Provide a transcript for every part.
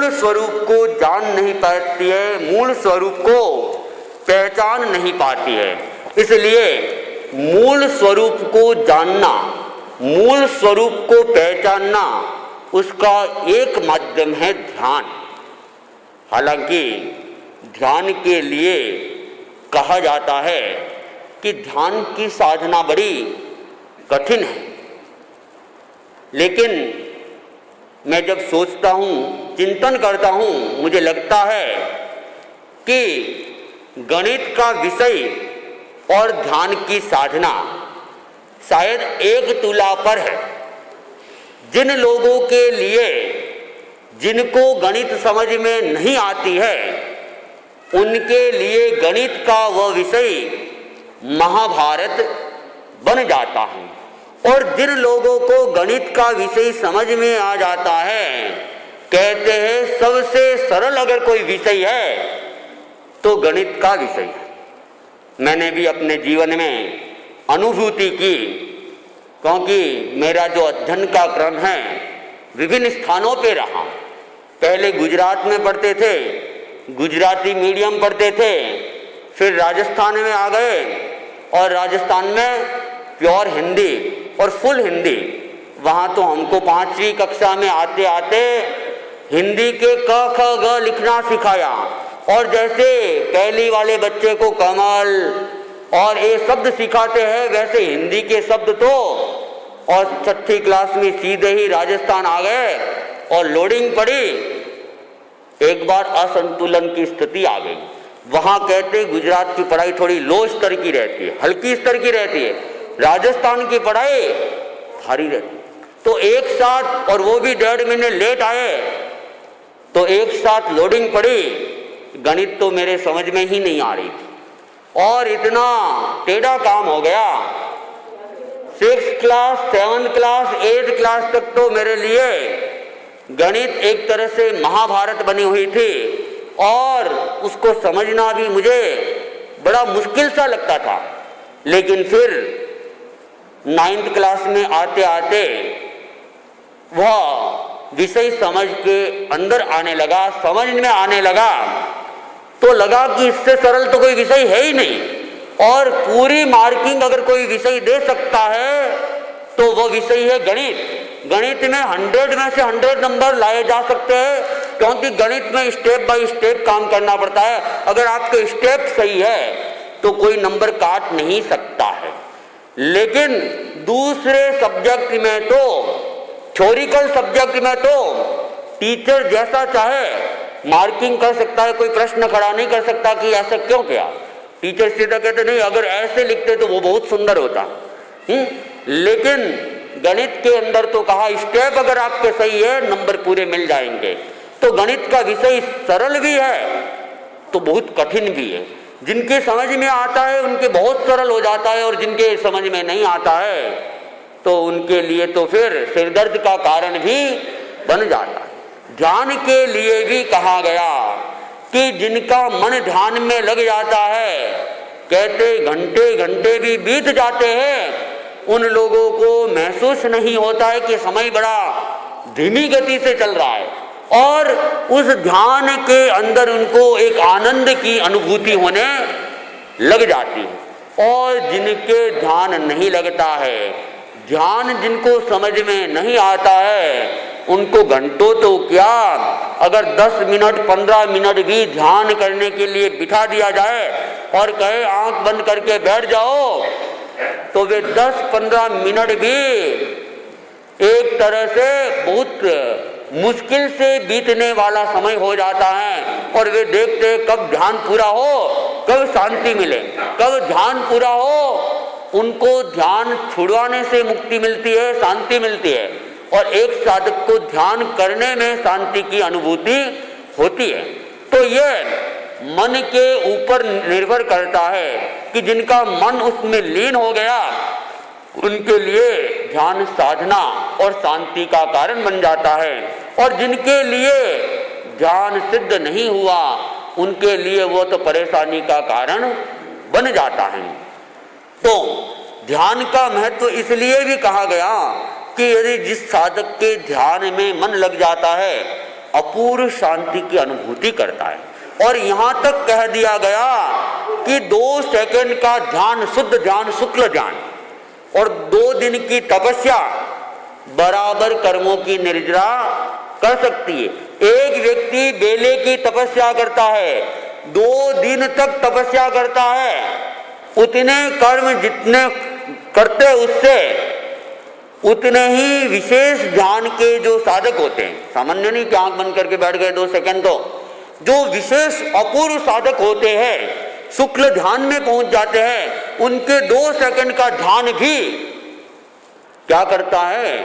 मूल स्वरूप को जान नहीं पाती है, मूल स्वरूप को पहचान नहीं पाती है। इसलिए मूल स्वरूप को जानना, मूल स्वरूप को पहचानना, उसका एक माध्यम है ध्यान। हालांकि ध्यान के लिए कहा जाता है कि ध्यान की साधना बड़ी कठिन है, लेकिन मैं जब सोचता हूँ, चिंतन करता हूँ, मुझे लगता है कि गणित का विषय और ध्यान की साधना शायद एक तुला पर है। जिन लोगों के लिए, जिनको गणित समझ में नहीं आती है, उनके लिए गणित का वह विषय महाभारत बन जाता है, और जिन लोगों को गणित का विषय समझ में आ जाता है, कहते हैं सबसे सरल अगर कोई विषय है तो गणित का विषय है। मैंने भी अपने जीवन में अनुभूति की, क्योंकि मेरा जो अध्ययन का क्रम है विभिन्न स्थानों पे रहा। पहले गुजरात में पढ़ते थे, गुजराती मीडियम पढ़ते थे, फिर राजस्थान में आ गए और राजस्थान में प्योर हिंदी और फुल हिंदी। वहाँ तो हमको 5वीं कक्षा में आते आते हिंदी के क ख ग लिखना सिखाया, और जैसे पहली वाले बच्चे को कमल और ये शब्द सिखाते हैं, वैसे हिंदी के शब्द तो, और 6ठी क्लास में सीधे ही राजस्थान आ गए और लोडिंग पड़ी। एक बार असंतुलन की स्थिति आ गई। वहाँ कहते गुजरात की पढ़ाई थोड़ी लो स्तर की रहती है, हल्की स्तर की रहती है, राजस्थान की पढ़ाई भारी रहती है। तो एक साथ, और वो भी 1.5 महीने लेट आए, तो एक साथ लोडिंग पड़ी। गणित तो मेरे समझ में ही नहीं आ रही थी और इतना टेढ़ा काम हो गया। 6th class, 7th class, 8th class तक तो मेरे लिए गणित एक तरह से महाभारत बनी हुई थी, और उसको समझना भी मुझे बड़ा मुश्किल सा लगता था। लेकिन फिर 9th क्लास में आते आते वह विषय समझ के अंदर आने लगा, समझ में आने लगा, तो लगा कि इससे सरल तो कोई विषय है ही नहीं, और पूरी मार्किंग अगर कोई विषय दे सकता है तो वह विषय है गणित। गणित में 100 में से 100 नंबर लाए जा सकते हैं, क्योंकि गणित में स्टेप बाय स्टेप काम करना पड़ता है। अगर आपके स्टेप सही है तो कोई नंबर काट नहीं सकता है। लेकिन दूसरे सब्जेक्ट में तो, थ्योरिकल सब्जेक्ट में तो टीचर जैसा चाहे मार्किंग कर सकता है, कोई प्रश्न खड़ा नहीं कर सकता कि ऐसा क्यों किया। टीचर सीधा कहते नहीं, अगर ऐसे लिखते तो वो बहुत सुंदर होता। लेकिन गणित के अंदर तो कहा स्टेप अगर आपके सही है नंबर पूरे मिल जाएंगे। तो गणित का विषय सरल भी है तो बहुत कठिन भी है। जिनके समझ में आता है उनके बहुत सरल हो जाता है, और जिनके समझ में नहीं आता है तो उनके लिए तो फिर सिरदर्द का कारण भी बन जाता है। ध्यान के लिए भी कहा गया कि जिनका मन ध्यान में लग जाता है, कहते घंटे घंटे भी बीत जाते हैं, उन लोगों को महसूस नहीं होता है कि समय बड़ा धीमी गति से चल रहा है, और उस ध्यान के अंदर उनको एक आनंद की अनुभूति होने लग जाती है। और जिनके ध्यान नहीं लगता है, ध्यान जिनको समझ में नहीं आता है, उनको घंटों तो क्या, अगर 10 मिनट 15 मिनट भी ध्यान करने के लिए बिठा दिया जाए और कहे आंख बंद करके बैठ जाओ, तो वे 10-15 मिनट भी एक तरह से बहुत मुश्किल से बीतने वाला समय हो जाता है। और वे देखते हैं कब ध्यान पूरा हो, कब शांति मिले, कब ध्यान पूरा हो। उनको ध्यान छुड़वाने से मुक्ति मिलती है, शांति मिलती है, और एक साधक को ध्यान करने में शांति की अनुभूति होती है। तो ये मन के ऊपर निर्भर करता है कि जिनका मन उसमें लीन हो गया, उनके लिए ध्यान साधना और शांति का कारण बन जाता है, और जिनके लिए ध्यान सिद्ध नहीं हुआ, उनके लिए वो तो परेशानी का कारण बन जाता है। तो ध्यान का महत्व इसलिए भी कहा गया कि यदि जिस साधक के ध्यान में मन लग जाता है, अपूर्व शांति की अनुभूति करता है। और यहाँ तक कह दिया गया कि 2 सेकंड का ध्यान, शुद्ध ध्यान, शुक्ल ध्यान और 2 दिन की तपस्या बराबर कर्मों की निर्जरा कर सकती है। एक व्यक्ति बेले की तपस्या करता है, 2 दिन तक तपस्या करता है, उतने कर्म जितने करते उससे उतने ही विशेष ध्यान के जो साधक होते हैं, सामान्य नहीं कि आंख बंद करके बैठ गए 2 सेकंड, तो जो विशेष अपूर्व साधक होते हैं, शुक्ल ध्यान में पहुंच जाते हैं, उनके 2 सेकंड का ध्यान भी क्या करता है,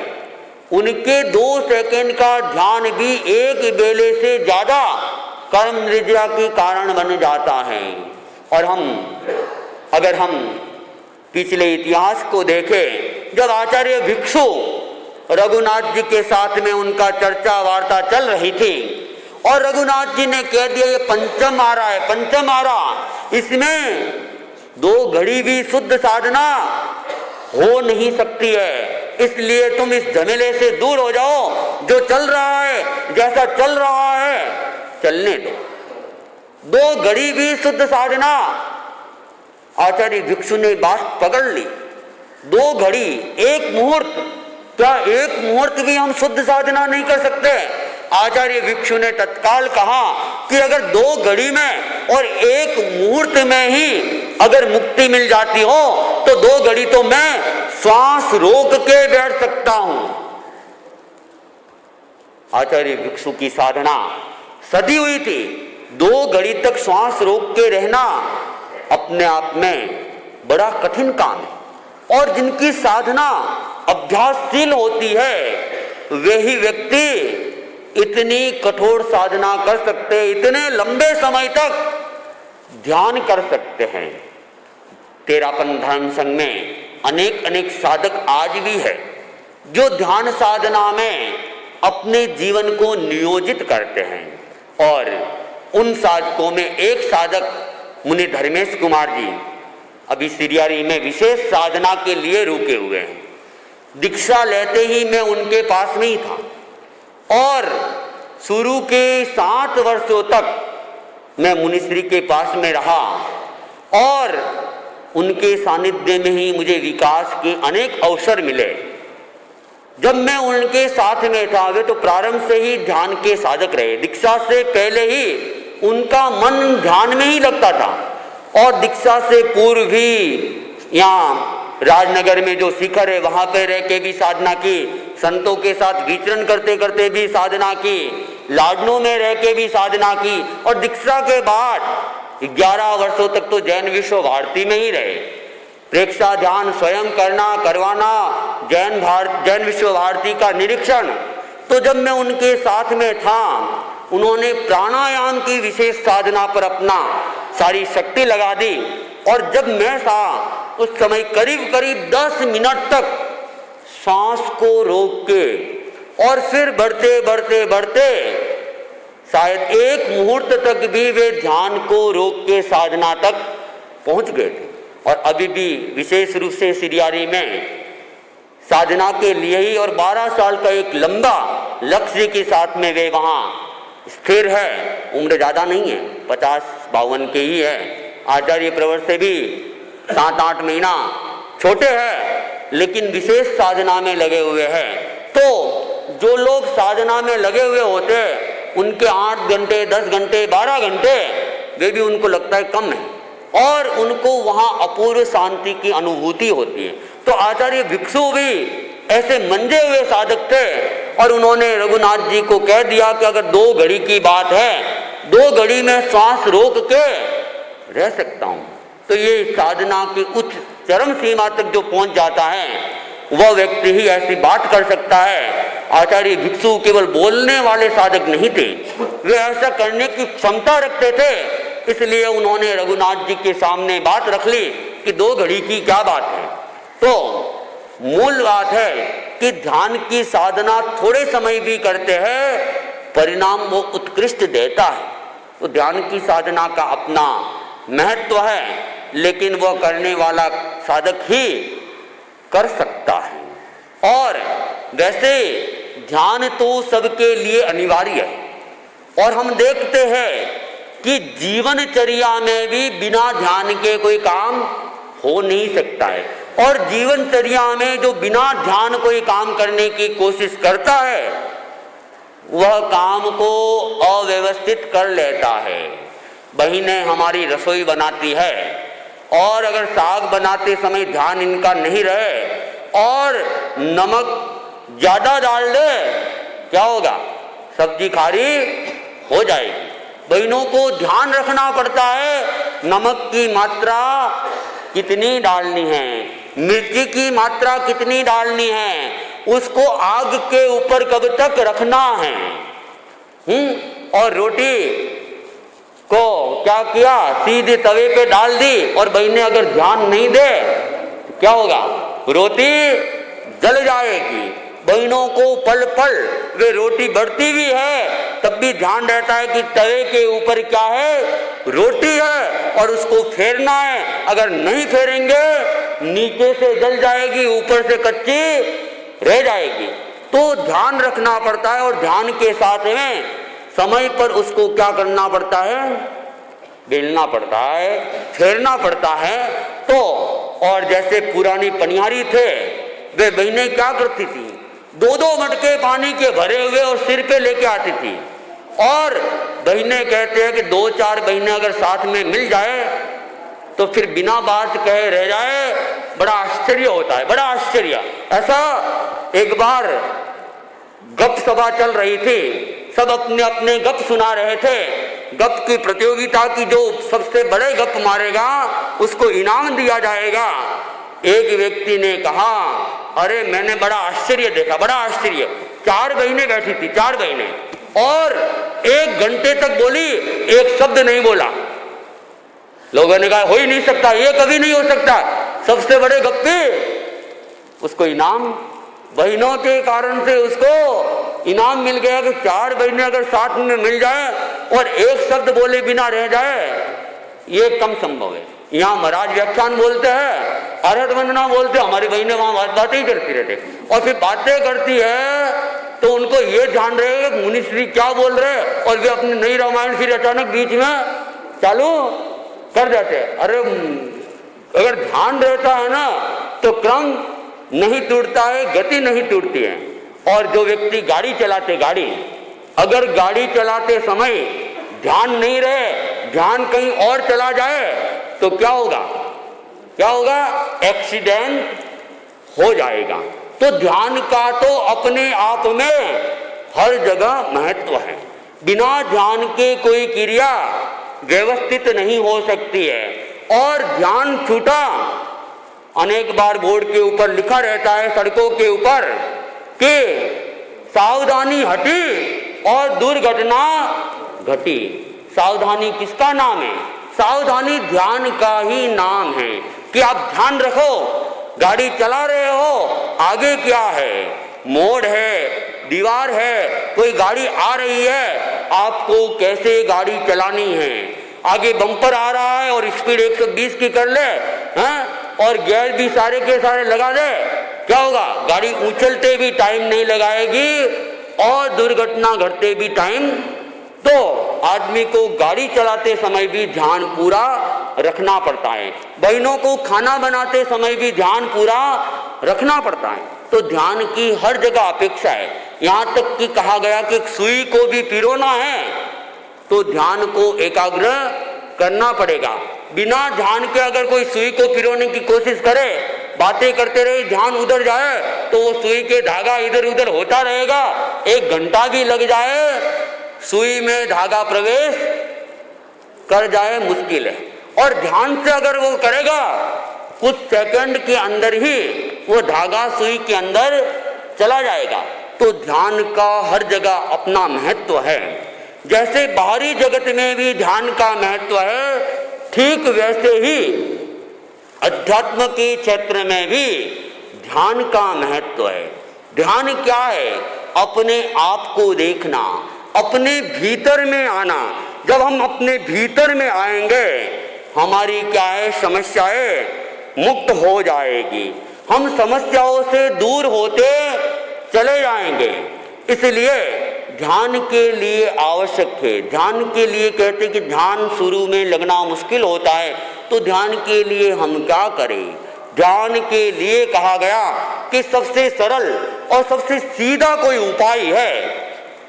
उनके 2 सेकंड का ध्यान भी एक बेले से ज्यादा कर्म निर्जरा के कारण बन जाता है। और अगर हम पिछले इतिहास को देखें, जब आचार्य भिक्षु रघुनाथ जी के साथ में उनका चर्चा वार्ता चल रही थी और रघुनाथ जी ने कह दिया ये पंचम आ रहा है, पंचम आ रहा, इसमें 2 घड़ी भी शुद्ध साधना हो नहीं सकती है, इसलिए तुम इस झमेले से दूर हो जाओ, जो चल रहा है, जैसा चल रहा है चलने दो। 2 घड़ी भी शुद्ध साधना, आचार्य भिक्षु ने बात पकड़ ली। 2 घड़ी, 1 मुहूर्त, क्या 1 मुहूर्त भी हम शुद्ध साधना नहीं कर सकते? आचार्य भिक्षु ने तत्काल कहा कि अगर 2 घड़ी में और 1 मुहूर्त में ही अगर मुक्ति मिल जाती हो तो 2 घड़ी तो मैं श्वास रोक के बैठ सकता हूं। आचार्य भिक्षु की साधना सदी हुई थी, 2 घड़ी तक श्वास रोक के रहना अपने आप में बड़ा कठिन काम है। और जिनकी साधना अभ्यासशील होती है वे ही व्यक्ति इतनी कठोर साधना कर सकते, इतने लंबे समय तक ध्यान कर सकते हैं। तेरापन धर्म संघ में अनेक साधक आज भी है जो ध्यान साधना में अपने जीवन को नियोजित करते हैं। और उन साधकों में एक साधक मुनि धर्मेश कुमार जी अभी सिरियारी में विशेष साधना के लिए रुके हुए हैं। दीक्षा लेते ही मैं उनके पास में ही था और शुरू के 7 वर्षों तक मैं मुनिश्री के पास में रहा और उनके सानिध्य में ही मुझे विकास के अनेक अवसर मिले। जब मैं उनके साथ में था वे तो प्रारंभ से ही ध्यान के साधक रहे, दीक्षा से पहले ही उनका मन ध्यान में ही लगता था और दीक्षा से पूर्व भी यहाँ राजनगर में जो शिखर है वहां पे रह के भी साधना की, संतों के साथ विचरण करते करते भी साधना की, लाडनों में रह के भी साधना की और दीक्षा के बाद 11 वर्षों तक तो जैन विश्व भारती में ही रहे। प्रेक्षा ध्यान स्वयं करवाना, जैन विश्व भारती का निरीक्षण। तो जब मैं उनके साथ में था उन्होंने प्राणायाम की विशेष साधना पर अपना सारी शक्ति लगा दी और जब मैं था उस समय करीब करीब 10 मिनट तक सांस को रोक के और फिर बढ़ते बढ़ते बढ़ते शायद 1 मुहूर्त तक भी वे ध्यान को रोक के साधना तक पहुंच गए थे। और अभी भी विशेष रूप से सिरियारी में साधना के लिए ही और 12 साल का एक लंबा लक्ष्य के साथ में वे वहाँ स्थिर है। उम्र ज़्यादा नहीं है, 50-52 के ही है। आचार्य प्रवर से भी 7-8 महीना छोटे हैं लेकिन विशेष साधना में लगे हुए हैं। तो जो लोग साधना में लगे हुए होते हैं उनके 8 घंटे, 10 घंटे, 12 घंटे वे भी उनको लगता है कम है और उनको वहाँ अपूर्व शांति की अनुभूति होती है। तो आचार्य भिक्षु भी ऐसे मंजे हुए साधक थे और उन्होंने रघुनाथ जी को कह दिया कि अगर 2 घड़ी की बात है, 2 घड़ी में श्वास रोक के रह सकता हूँ। तो ये साधना की उच्च चरम सीमा तक जो पहुंच जाता है वह व्यक्ति ही ऐसी बात कर सकता है। आचार्य भिक्षु केवल बोलने वाले साधक नहीं थे, वे ऐसा करने की क्षमता रखते थे। इसलिए उन्होंने रघुनाथ जी के सामने बात रख ली कि 2 घड़ी की क्या बात है। तो मूल बात है कि ध्यान की साधना थोड़े समय भी करते हैं, परिणाम वो उत्कृष्ट देता है। तो ध्यान की साधना का अपना महत्व है, लेकिन वह करने वाला साधक ही कर सकता है। और वैसे ध्यान तो सबके लिए अनिवार्य है, और हम देखते हैं कि जीवनचर्या में भी बिना ध्यान के कोई काम हो नहीं सकता है, और जीवनचर्या में जो बिना ध्यान कोई काम करने की कोशिश करता है वह काम को अव्यवस्थित कर लेता है। बहनें हमारी रसोई बनाती है और अगर साग बनाते समय ध्यान इनका नहीं रहे और नमक ज़्यादा डाल दे, क्या होगा? सब्जी खारी हो जाएगी। बहनों को ध्यान रखना पड़ता है नमक की मात्रा कितनी डालनी है, मिर्ची की मात्रा कितनी डालनी है, उसको आग के ऊपर कब तक रखना है। और रोटी को क्या किया, सीधे तवे पे डाल दी, और बहनें अगर ध्यान नहीं दे तो क्या होगा? रोटी जल जाएगी। बहनों को पल पल वे रोटी बढ़ती भी है तब भी ध्यान रहता है कि तवे के ऊपर क्या है, रोटी है, और उसको फेरना है। अगर नहीं फेरेंगे नीचे से जल जाएगी, ऊपर से कच्ची रह जाएगी। तो ध्यान रखना पड़ता है, और ध्यान के साथ में समय पर उसको क्या करना पड़ता है? बेलना पड़ता है, फेरना पड़ता है। तो और जैसे पुरानी पनियारी थे, वे बहनें क्या करती थी, 2-2 मटके पानी के भरे हुए और सिर पे लेके आती थी। और बहनें कहते हैं कि 2-4 बहनें अगर साथ में मिल जाए तो फिर बिना बात कहे रह जाए, बड़ा आश्चर्य होता है, बड़ा आश्चर्य। ऐसा एक बार गप सभा चल रही थी, सब अपने अपने गप सुना रहे थे। गप की प्रतियोगिता की जो सबसे बड़े गप मारेगा उसको इनाम दिया जाएगा। एक व्यक्ति ने कहा, अरे मैंने बड़ा आश्चर्य देखा, बड़ा आश्चर्य। 4 बहनें बैठी थी, 4 बहनें, और 1 घंटे तक बोली, एक शब्द नहीं बोला। लोगों ने कहा हो ही नहीं सकता, ये कभी नहीं हो सकता, सबसे बड़े गप्पे। उसको इनाम, बहनों के कारण से उसको इनाम मिल गया कि 4 बहनें अगर साथ में मिल जाए और एक शब्द बोले बिना रह जाए, ये कम संभव है। यहाँ महाराज व्याख्यान बोलते हैं, अर्हत वंदना बोलते, हमारी बहनें वहां बातें ही करती रहते, और फिर बातें करती है तो उनको ये ध्यान रहेगा मुनिश्री क्या बोल रहे, और वे अपनी नई रामायण फिर अचानक बीच में चालू कर देते हैं। अरे अगर ध्यान रहता है ना तो क्रम नहीं टूटता है, गति नहीं टूटती है। और जो व्यक्ति गाड़ी चलाते, अगर गाड़ी चलाते समय ध्यान नहीं रहे, ध्यान कहीं और चला जाए तो क्या होगा? क्या होगा? एक्सीडेंट हो जाएगा। तो ध्यान का तो अपने आप में हर जगह महत्व है। बिना ध्यान के कोई क्रिया व्यवस्थित नहीं हो सकती है। और ध्यान छूटा, अनेक बार बोर्ड के ऊपर लिखा रहता है, सड़कों के ऊपर, कि सावधानी हटी और दुर्घटना घटी। सावधानी किसका नाम है? सावधानी ध्यान का ही नाम है कि आप ध्यान रखो, गाड़ी चला रहे हो, आगे क्या है, मोड़ है, दीवार है, कोई गाड़ी आ रही है, आपको कैसे गाड़ी चलानी है। आगे बम्पर आ रहा है और स्पीड 120 की कर ले, और गियर भी सारे के सारे लगा दे, क्या होगा? गाड़ी उछलते भी टाइम नहीं लगाएगी और दुर्घटना घटते भी टाइम। तो आदमी को गाड़ी चलाते समय भी ध्यान पूरा रखना पड़ता है। बहनों को खाना बनाते समय भी ध्यान पूरा रखना पड़ता है। तो ध्यान की हर जगह अपेक्षा है। यहाँ तक कि कहा गया कि सुई को भी पिरोना है तो ध्यान को एकाग्र करना पड़ेगा। बिना ध्यान के अगर कोई सुई को पिरोने की कोशिश करे, बातें करते रहे, ध्यान उधर जाए तो वो सुई के धागा इधर उधर होता रहेगा। 1 घंटा भी लग जाए, सुई में धागा प्रवेश कर जाए, मुश्किल है। और ध्यान से अगर वो करेगा, कुछ सेकंड के अंदर ही वो धागा सुई के अंदर चला जाएगा। तो ध्यान का हर जगह अपना महत्व है। जैसे बाहरी जगत में भी ध्यान का महत्व है, ठीक वैसे ही अध्यात्म के क्षेत्र में भी ध्यान का महत्व है। ध्यान क्या है? अपने आप को देखना, अपने भीतर में आना। जब हम अपने भीतर में आएंगे, हमारी क्या है, समस्याएं मुक्त हो जाएगी, हम समस्याओं से दूर होते चले जाएंगे। इसलिए ध्यान के लिए आवश्यक है। ध्यान के लिए कहते कि ध्यान शुरू में लगना मुश्किल होता है, तो ध्यान के लिए हम क्या करें? ध्यान के लिए कहा गया कि सबसे सरल और सबसे सीधा कोई उपाय है,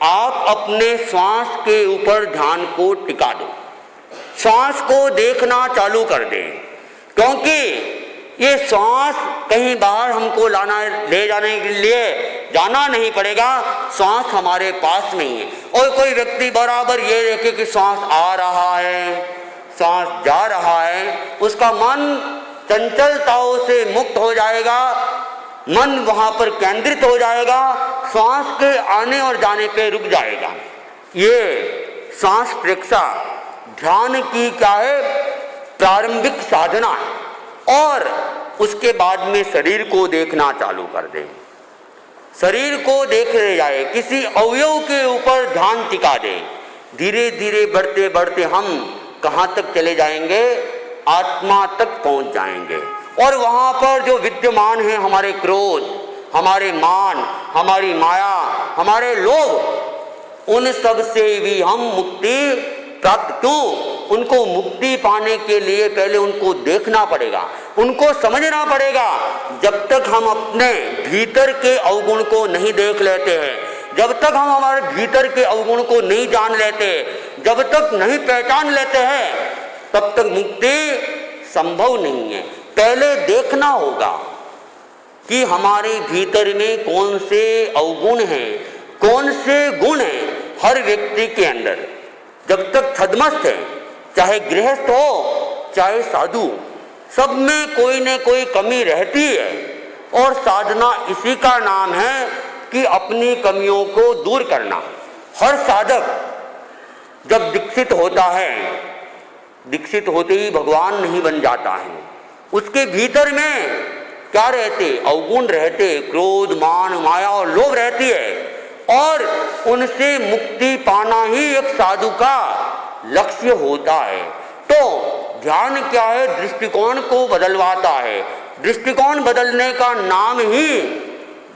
आप अपने श्वास के ऊपर ध्यान को टिका दो, श्वास को देखना चालू कर दें, क्योंकि ये श्वास कहीं बाहर हमको ले जाने के लिए जाना नहीं पड़ेगा, श्वास हमारे पास में ही है। और कोई व्यक्ति बराबर ये देखे कि श्वास आ रहा है, श्वास जा रहा है, उसका मन चंचलताओं से मुक्त हो जाएगा, मन वहां पर केंद्रित हो जाएगा, श्वास के आने और जाने पे रुक जाएगा। ये श्वास प्रेक्षा ध्यान की क्या है? प्रारंभिक साधना है। और उसके बाद में शरीर को देखना चालू कर दें, शरीर को देख ले जाए, किसी अवयव के ऊपर ध्यान टिका दें। धीरे धीरे बढ़ते बढ़ते हम कहाँ तक चले जाएंगे? आत्मा तक पहुंच जाएंगे। और वहां पर जो विद्यमान है हमारे क्रोध, हमारे मान, हमारी माया, हमारे लोभ, उन सब से भी हम मुक्ति प्राप्त क्यों? उनको मुक्ति पाने के लिए पहले उनको देखना पड़ेगा, उनको समझना पड़ेगा। जब तक हम अपने भीतर के अवगुण को नहीं देख लेते हैं, जब तक हम हमारे भीतर के अवगुण को नहीं जान लेते, जब तक नहीं पहचान लेते हैं, तब तक मुक्ति संभव नहीं है। पहले देखना होगा कि हमारे भीतर में कौन से अवगुण हैं, कौन से गुण हैं हर व्यक्ति के अंदर। जब तक छद्मस्त है, चाहे गृहस्थ हो चाहे साधु, सब में कोई न कोई कमी रहती है। और साधना इसी का नाम है कि अपनी कमियों को दूर करना। हर साधक जब दीक्षित होता है, दीक्षित होते ही भगवान नहीं बन जाता है, उसके भीतर में क्या रहते? अवगुण रहते, क्रोध, मान, माया और लोभ रहती है। और उनसे मुक्ति पाना ही एक साधु का लक्ष्य होता है। तो ध्यान क्या है? दृष्टिकोण को बदलवाता है। दृष्टिकोण बदलने का नाम ही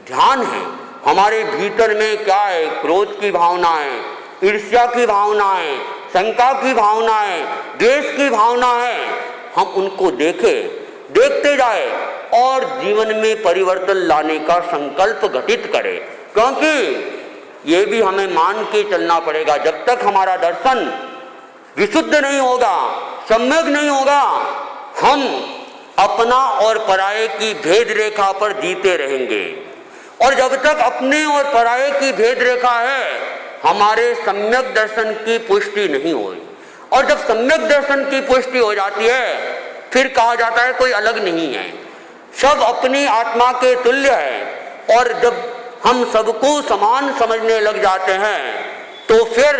ध्यान है। हमारे भीतर में क्या है? क्रोध की भावना है, ईर्ष्या की भावना है, शंका की भावना है, द्वेष की भावना है। हम उनको देखें, देखते जाए और जीवन में परिवर्तन लाने का संकल्प घटित करें। क्योंकि ये भी हमें मान के चलना पड़ेगा, जब तक हमारा दर्शन विशुद्ध नहीं होगा, सम्यक नहीं होगा, हम अपना और पराये की भेद रेखा पर जीते रहेंगे। और जब तक अपने और पराये की भेद रेखा है, हमारे सम्यक दर्शन की पुष्टि नहीं होगी। और जब सम्यक दर्शन की पुष्टि हो जाती है, फिर कहा जाता है कोई अलग नहीं है, सब अपनी आत्मा के तुल्य है। और जब हम सबको समान समझने लग जाते हैं, तो फिर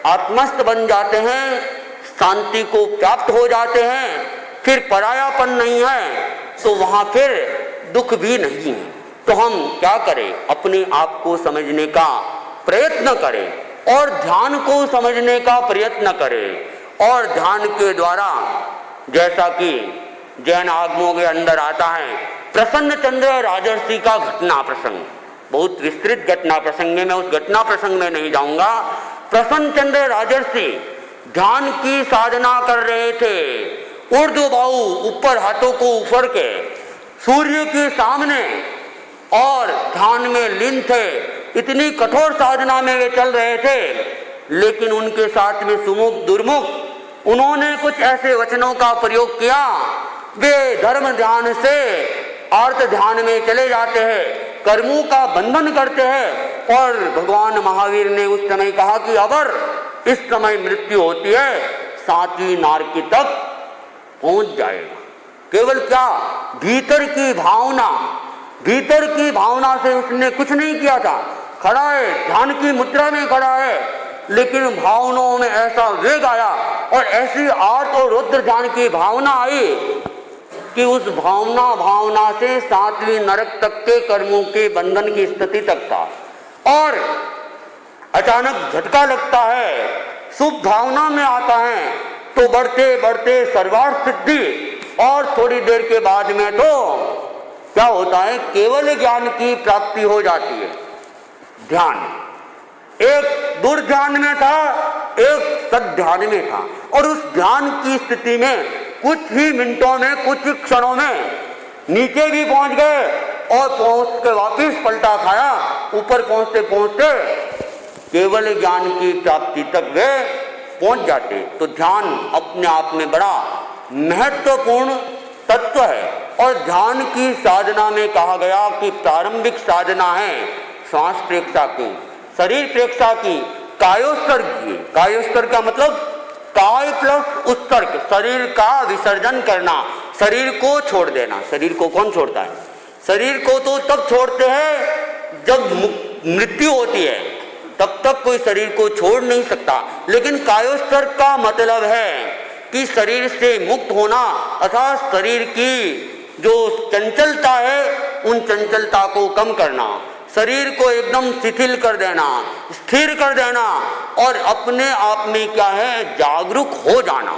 आत्मस्थ बन जाते हैं, शांति को प्राप्त हो जाते हैं, फिर परायापन नहीं है, तो वहां फिर दुख भी नहीं है। तो हम क्या करें? अपने आप को समझने का प्रयत्न करें और ध्यान को समझने का प्रयत्न करें। और ध्यान के द्वारा, जैसा कि जैन आगमों के अंदर आता है, प्रसन्न चंद्र राजर्षि का घटना प्रसंग, बहुत विस्तृत घटना प्रसंग में, मैं उस घटना प्रसंग में नहीं जाऊंगा। प्रसन्न चंद्र राजर्षि ध्यान की साधना कर रहे थे, ऊर्ध्वबाहु ऊपर, हाथों को ऊपर के सूर्य के सामने, और ध्यान में लीन थे। इतनी कठोर साधना में वे चल रहे थे, लेकिन उनके साथ में सुमुख दुर्मुख उन्होंने कुछ ऐसे वचनों का प्रयोग किया, वे धर्म ध्यान से अर्थ ध्यान में चले जाते हैं, कर्मों का बंधन करते हैं। और भगवान महावीर ने उस समय कहा कि अगर इस समय मृत्यु होती है, सातवीं नारकी तक पहुंच जाएगा। केवल क्या? भीतर की भावना, भीतर की भावना से उसने कुछ नहीं किया था, खड़ा है, ध्यान की मुद्रा में खड़ा है, लेकिन भावनाओं में ऐसा वेग आया और ऐसी आर्त और रुद्र ध्यान की भावना आई कि उस भावना से सातवीं नरक तक के कर्मों के बंधन की स्थिति तक था। और अचानक झटका लगता है, शुभ भावना में आता है, तो बढ़ते बढ़ते सर्वार्थ सिद्धि, और थोड़ी देर के बाद में तो क्या होता है? केवल ज्ञान की प्राप्ति हो जाती है। ध्यान एक दूर ध्यान में था, एक सद ध्यान में था, और उस ध्यान की स्थिति में कुछ ही मिनटों में, कुछ ही क्षणों में नीचे भी पहुंच गए और पहुंच के वापिस पलटा खाया। ऊपर पहुंचते पहुंचते केवल ज्ञान की प्राप्ति तक वे पहुंच जाते। तो ध्यान अपने आप में बड़ा महत्वपूर्ण तत्व है। और ध्यान की साधना में कहा गया कि प्रारंभिक साधना है श्वास प्रेक्षा की, शरीर प्रेक्षा की, कायोत्सर्ग की। कायोत्सर्ग का मतलब काय प्लस उत्सर्ग, शरीर का विसर्जन करना, शरीर को छोड़ देना। शरीर को कौन छोड़ता है? शरीर को तो तब छोड़ते हैं जब मृत्यु होती है, तब तक कोई शरीर को छोड़ नहीं सकता। लेकिन कायोत्सर्ग का मतलब है कि शरीर से मुक्त होना, अर्थात शरीर की जो चंचलता है उन चंचलता को कम करना, शरीर को एकदम शिथिल कर देना, स्थिर कर देना, और अपने आप में क्या है, जागरूक हो जाना।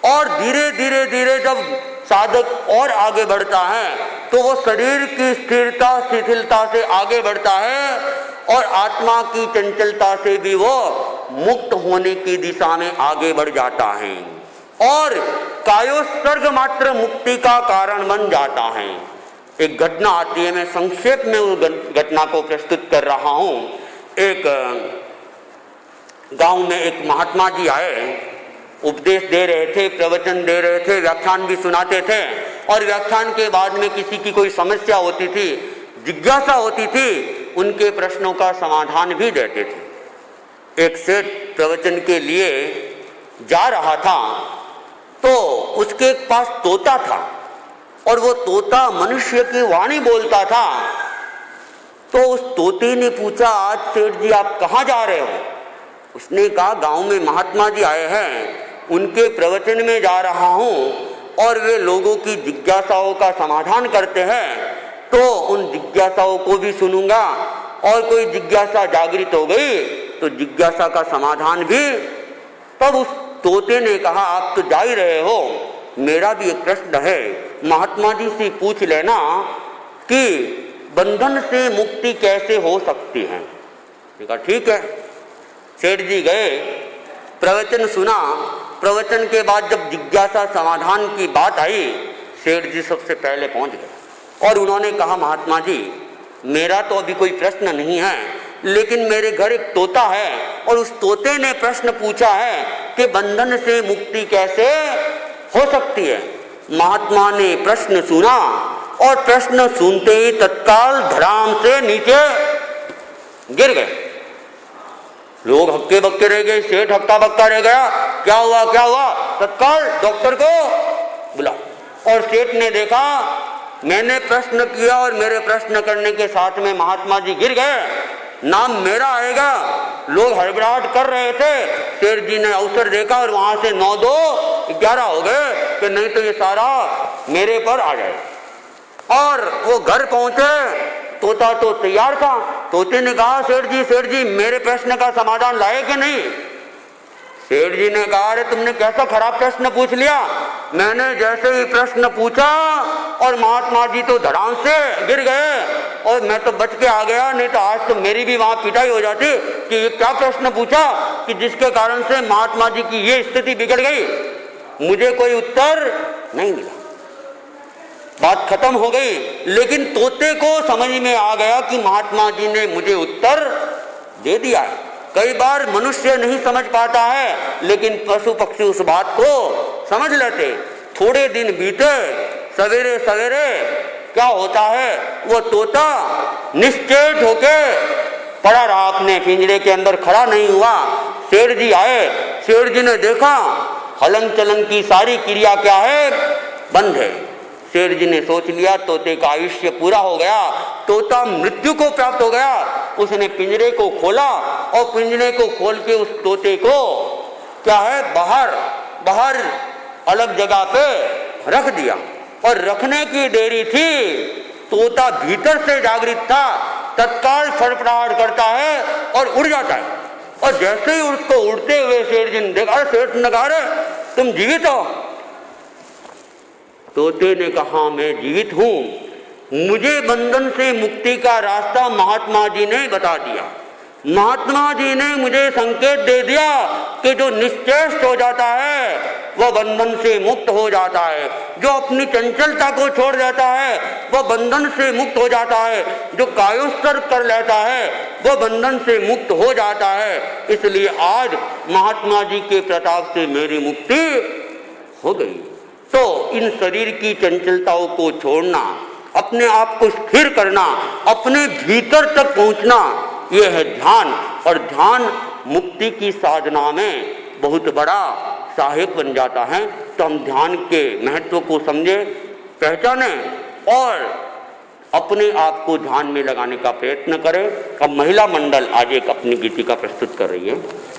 और धीरे धीरे धीरे जब साधक और आगे बढ़ता है तो वो शरीर की स्थिरता शिथिलता से आगे बढ़ता है और आत्मा की चंचलता से भी वो मुक्त होने की दिशा में आगे बढ़ जाता है और कायोत्सर्ग मात्र मुक्ति का कारण बन जाता है। एक घटना आती है, मैं संक्षेप में उस घटना को प्रस्तुत कर रहा हूँ। एक गांव में एक महात्मा जी आए, उपदेश दे रहे थे, प्रवचन दे रहे थे, व्याख्यान भी सुनाते थे, और व्याख्यान के बाद में किसी की कोई समस्या होती थी, जिज्ञासा होती थी, उनके प्रश्नों का समाधान भी देते थे। एक सेठ प्रवचन के लिए जा रहा था तो उसके पास तोता था और वो तोता मनुष्य की वाणी बोलता था। तो उस तोते ने पूछा, आज सेठ जी आप कहाँ जा रहे हो? उसने कहा, गांव में महात्मा जी आए हैं, उनके प्रवचन में जा रहा हूँ और वे लोगों की जिज्ञासाओं का समाधान करते हैं, तो उन जिज्ञासाओं को भी सुनूंगा, और कोई जिज्ञासा जागृत हो गई तो जिज्ञासा का समाधान भी। तब उस तोते ने कहा, आप तो जा ही रहे हो, मेरा भी एक प्रश्न है, महात्मा जी से पूछ लेना कि बंधन से मुक्ति कैसे हो सकती है। कहा ठीक है। सेठ जी गए, प्रवचन सुना, प्रवचन के बाद जब जिज्ञासा समाधान की बात आई, सेठ जी सबसे पहले पहुंच गए और उन्होंने कहा, महात्मा जी मेरा तो अभी कोई प्रश्न नहीं है, लेकिन मेरे घर एक तोता है और उस तोते ने प्रश्न पूछा है कि बंधन से मुक्ति कैसे हो सकती है। महात्मा ने प्रश्न सुना और प्रश्न सुनते ही तत्काल धड़ाम से नीचे गिर गए। लोग हक्के बक्के रह गए, सेठ हक्का बक्का रह गया, क्या हुआ क्या हुआ? तत्काल डॉक्टर को बुला। और सेठ ने देखा मैंने प्रश्न किया और मेरे प्रश्न करने के साथ में महात्मा जी गिर गए, नाम मेरा आएगा। लोग हड़बड़ाहट कर रहे थे, सेठ जी ने अवसर देखा और वहां से 9-2-11 हो गए कि नहीं तो ये सारा मेरे पर आ जाए। और वो घर पहुंचे, तोता तो तैयार था। तोते ने कहा, सेठ जी मेरे प्रश्न का समाधान लाए कि नहीं? सेठ जी ने कहा, अरे तुमने कैसा खराब प्रश्न पूछ लिया, मैंने जैसे ही प्रश्न पूछा और महात्मा जी तो धड़ाम से गिर गए और मैं तो बच के आ गया, नहीं तो आज तो मेरी भी वहां पिटाई हो जाती कि ये क्या प्रश्न पूछा कि जिसके कारण से महात्मा जी की ये स्थिति बिगड़ गई। मुझे कोई उत्तर नहीं मिला, बात खत्म हो गई। लेकिन तोते को समझ में आ गया कि महात्मा जी ने मुझे उत्तर दे दिया है। कई बार मनुष्य नहीं समझ पाता है, लेकिन पशु पक्षी उस बात को समझ लेते। थोड़े दिन बीते, सवेरे सवेरे क्या होता है, वो तोता निश्चेत होके पड़ा रहा, अपने पिंजरे के अंदर खड़ा नहीं हुआ। सेठ जी आए, सेठ जी ने देखा हलन चलन की सारी क्रिया क्या है, बंद है। सेठ जी ने सोच लिया तोते का आयुष्य पूरा हो गया, तोता मृत्यु को प्राप्त हो गया। उसने पिंजरे को खोला और पिंजरे को खोल के उस तोते को क्या है, बाहर अलग जगह पे रख दिया। और रखने की देरी थी, तोता भीतर से जागृत था, तत्काल फड़फड़ाहट करता है और उड़ जाता है। और जैसे ही उसको उड़ते हुए सेठ जी ने देखा, सेठ ने कहा, तुम जीवित हो? तोते ने कहा, मैं जीवित हूं, मुझे बंधन से मुक्ति का रास्ता महात्मा जी ने बता दिया। महात्मा जी ने मुझे संकेत दे दिया कि जो निश्चेष्ट हो जाता है वह बंधन से मुक्त हो जाता है, जो अपनी चंचलता को छोड़ देता है वह बंधन से मुक्त हो जाता है, जो कायोत्सर्ग कर लेता है वह बंधन से मुक्त हो जाता है। इसलिए आज महात्मा जी के प्रताप से मेरी मुक्ति हो गई। तो इन शरीर की चंचलताओं को छोड़ना, अपने आप को स्थिर करना, अपने भीतर तक पहुंचना, यह है ध्यान। और ध्यान मुक्ति की साधना में बहुत बड़ा सहायक बन जाता है। तो हम ध्यान के महत्व को समझें, पहचानें और अपने आप को ध्यान में लगाने का प्रयत्न करें। अब महिला मंडल आज एक अपनी गीतिका प्रस्तुत कर रही है।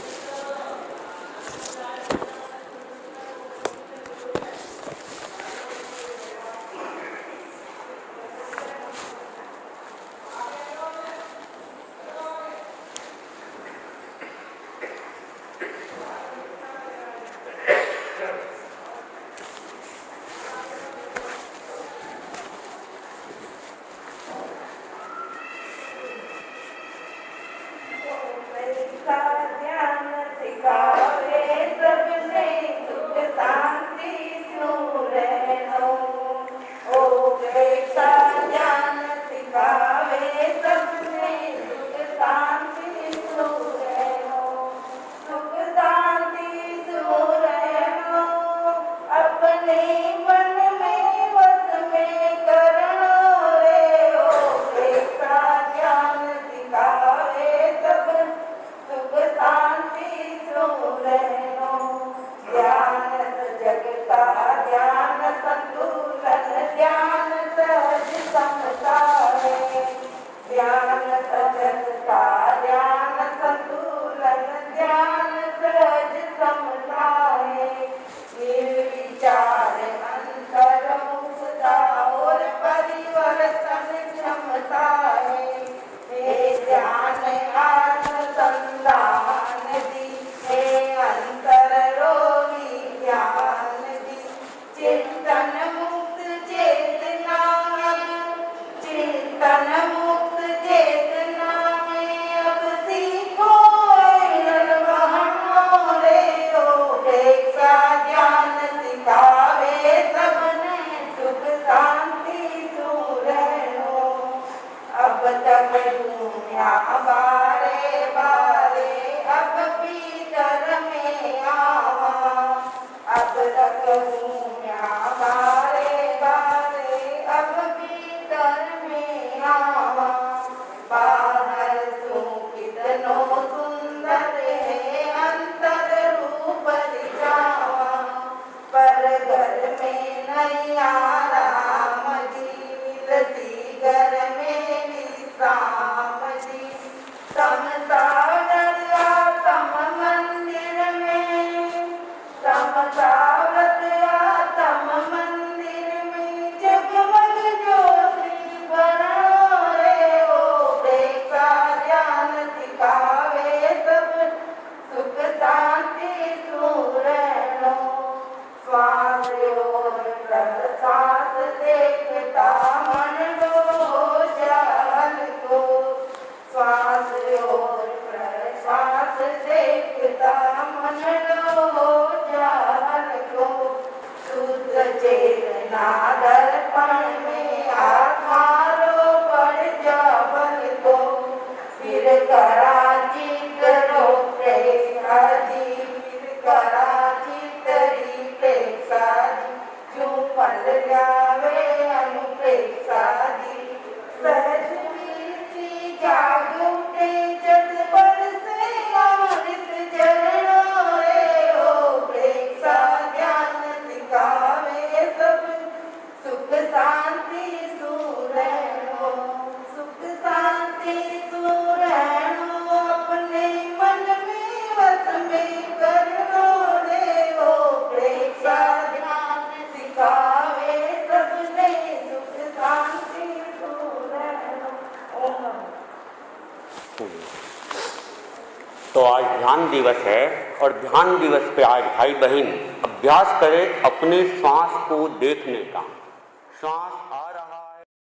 तो आज ध्यान दिवस है और ध्यान दिवस पे आज भाई बहन अभ्यास करें अपने श्वास को देखने का। श्वास